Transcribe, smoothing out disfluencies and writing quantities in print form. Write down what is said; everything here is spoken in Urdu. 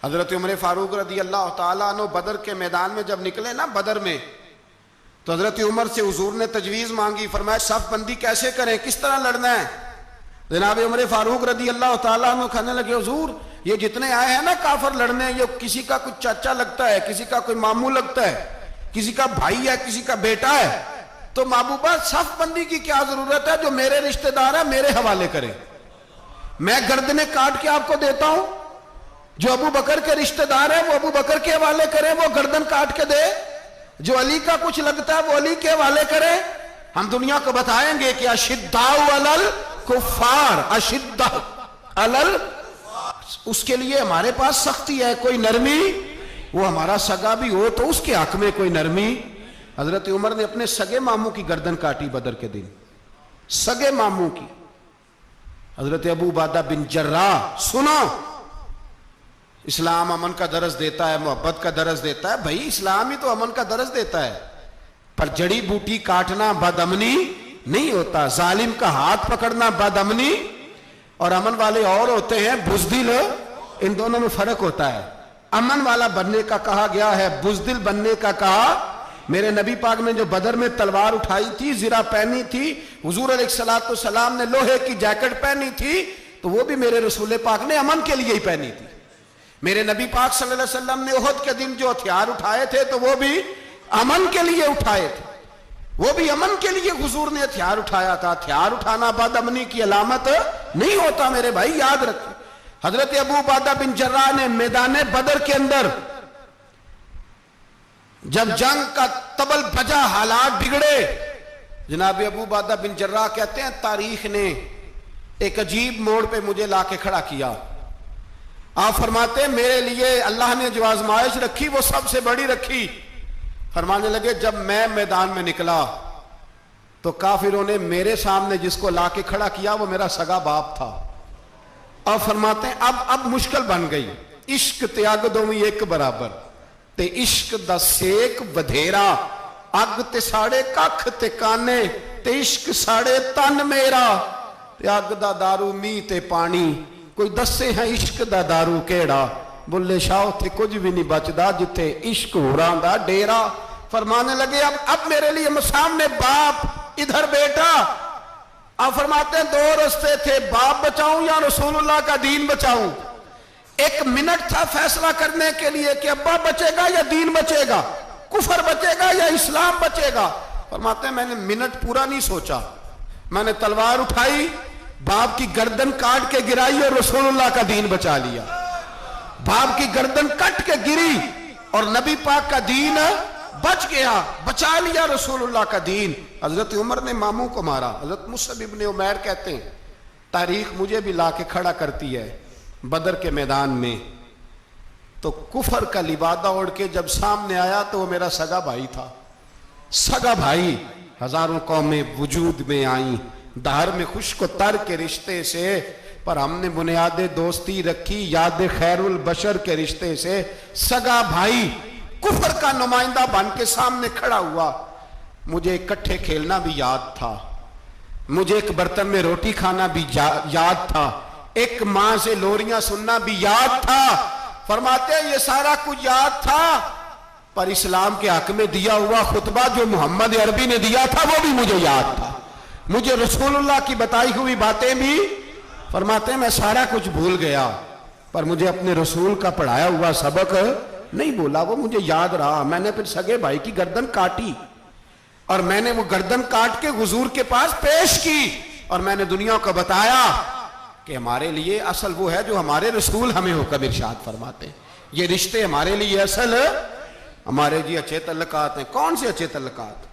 حضرت عمر فاروق رضی اللہ تعالیٰ عنہ بدر کے میدان میں جب نکلے نا بدر میں، تو حضرت عمر سے حضور نے تجویز مانگی، فرمایا صف بندی کیسے کریں، کس طرح لڑنا ہے؟ جناب عمر فاروق رضی اللہ تعالیٰ عنہ کہنے لگے حضور یہ جتنے آئے ہیں نا کافر لڑنے، یہ کسی کا کوئی چاچا لگتا ہے، کسی کا کوئی ماموں لگتا ہے، کسی کا بھائی ہے، کسی کا بیٹا ہے، تو محبوبہ صف بندی کی کیا ضرورت ہے؟ جو میرے رشتہ دار ہے میرے حوالے کرے، میں گردنیں کاٹ کے آپ کو دیتا ہوں، جو ابو بکر کے رشتہ دار ہے وہ ابو بکر کے حوالے کرے، وہ گردن کاٹ کے دے، جو علی کا کچھ لگتا ہے وہ علی کے حوالے کرے۔ ہم دنیا کو بتائیں گے کہ اشداء علی الکفار، اشداء علی، اس کے لیے ہمارے پاس سختی ہے، کوئی نرمی، وہ ہمارا سگا بھی ہو تو اس کے حق میں کوئی نرمی۔ حضرت عمر نے اپنے سگے ماموں کی گردن کاٹی بدر کے دن، سگے ماموں کی۔ حضرت ابو عبیدہ بن جراح، سنو، اسلام امن کا درس دیتا ہے، محبت کا درس دیتا ہے، بھائی اسلام ہی تو امن کا درس دیتا ہے، پر جڑی بوٹی کاٹنا بد امنی نہیں ہوتا، ظالم کا ہاتھ پکڑنا بد امنی، اور امن والے اور ہوتے ہیں بزدل، ان دونوں میں فرق ہوتا ہے۔ امن والا بننے کا کہا گیا ہے، بزدل بننے کا کہا۔ میرے نبی پاک نے جو بدر میں تلوار اٹھائی تھی، زرہ پہنی تھی، حضور علیہ السلام نے لوہے کی جیکٹ پہنی تھی، تو وہ بھی میرے رسول پاک نے امن کے لیے ہی پہنی تھی۔ میرے نبی پاک صلی اللہ علیہ وسلم نے احد کے دن جو ہتھیار اٹھائے تھے تو وہ بھی امن کے لیے اٹھائے تھے، وہ بھی امن کے لیے حضور نے ہتھیار اٹھایا تھا۔ ہتھیار اٹھانا بد امنی کی علامت نہیں ہوتا میرے بھائی، یاد رکھیں۔ حضرت ابو عبیدہ بن جراح نے میدان بدر کے اندر جب جنگ کا طبل بجا، حالات بگڑے، جناب ابو عبیدہ بن جراح کہتے ہیں تاریخ نے ایک عجیب موڑ پہ مجھے لا کے کھڑا کیا۔ آپ فرماتے ہیں میرے لیے اللہ نے جو آزمائش رکھی وہ سب سے بڑی رکھی۔ فرمانے لگے جب میں میدان میں نکلا تو کافروں نے میرے سامنے جس کو لا کے کھڑا کیا وہ میرا سگا باپ تھا۔ آپ فرماتے ہیں اب مشکل بن گئی، عشق تیاگ دومی ایک برابر، تے عشق دا سیک ودھیرا، اگ تے ساڑے ککھ تے کانے، تے عشق ساڑے تن میرا، تے اگ دا دارو می تے پانی، کوئی دسے ہیں عشق دا دارو کیڑا، بلے شاہ تھے کچھ بھی نہیں بچدا جتے عشق ہوران دا ڈیرا۔ فرمانے لگے اب میرے لیے سامنے باپ، ادھر بیٹا۔ آپ فرماتے ہیں دو رستے تھے، باپ بچاؤں یا رسول اللہ کا دین بچاؤں۔ ایک منٹ تھا فیصلہ کرنے کے لیے کہ ابا بچے گا یا دین بچے گا، کفر بچے گا یا اسلام بچے گا۔ فرماتے ہیں میں نے منٹ پورا نہیں سوچا، میں نے تلوار اٹھائی، باپ کی گردن کاٹ کے گرائی اور رسول اللہ کا دین بچا لیا۔ باپ کی گردن کٹ کے گری اور نبی پاک کا دین بچ گیا، بچا لیا رسول اللہ کا دین۔ حضرت عمر نے ماموں کو مارا۔ حضرت مصعب ابن عمیر کہتے ہیں تاریخ مجھے بھی لا کے کھڑا کرتی ہے بدر کے میدان میں، تو کفر کا لبادہ اوڑھ کے جب سامنے آیا تو وہ میرا سگا بھائی تھا، سگا بھائی۔ ہزاروں قومیں وجود میں آئیں دہر میں خشک و تر کے رشتے سے، پر ہم نے بنیاد دوستی رکھی یاد خیر البشر کے رشتے سے۔ سگا بھائی کفر کا نمائندہ بن کے سامنے کھڑا ہوا۔ مجھے اکٹھے کھیلنا بھی یاد تھا، مجھے ایک برتن میں روٹی کھانا بھی یاد تھا، ایک ماں سے لوریاں سننا بھی یاد تھا۔ فرماتے ہیں یہ سارا کچھ یاد تھا، پر اسلام کے حق میں دیا ہوا خطبہ جو محمد عربی نے دیا تھا وہ بھی مجھے یاد تھا، مجھے رسول اللہ کی بتائی ہوئی باتیں بھی۔ فرماتے ہیں میں سارا کچھ بھول گیا، پر مجھے اپنے رسول کا پڑھایا ہوا سبق نہیں بولا، وہ مجھے یاد رہا۔ میں نے پھر سگے بھائی کی گردن کاٹی اور میں نے وہ گردن کاٹ کے حضور کے پاس پیش کی، اور میں نے دنیا کو بتایا کہ ہمارے لیے اصل وہ ہے جو ہمارے رسول ہمیں حکم ارشاد فرماتے ہیں۔ یہ رشتے ہمارے لیے اصل ہمارے جی اچھے تعلقات ہیں۔ کون سے اچھے تعلقات؟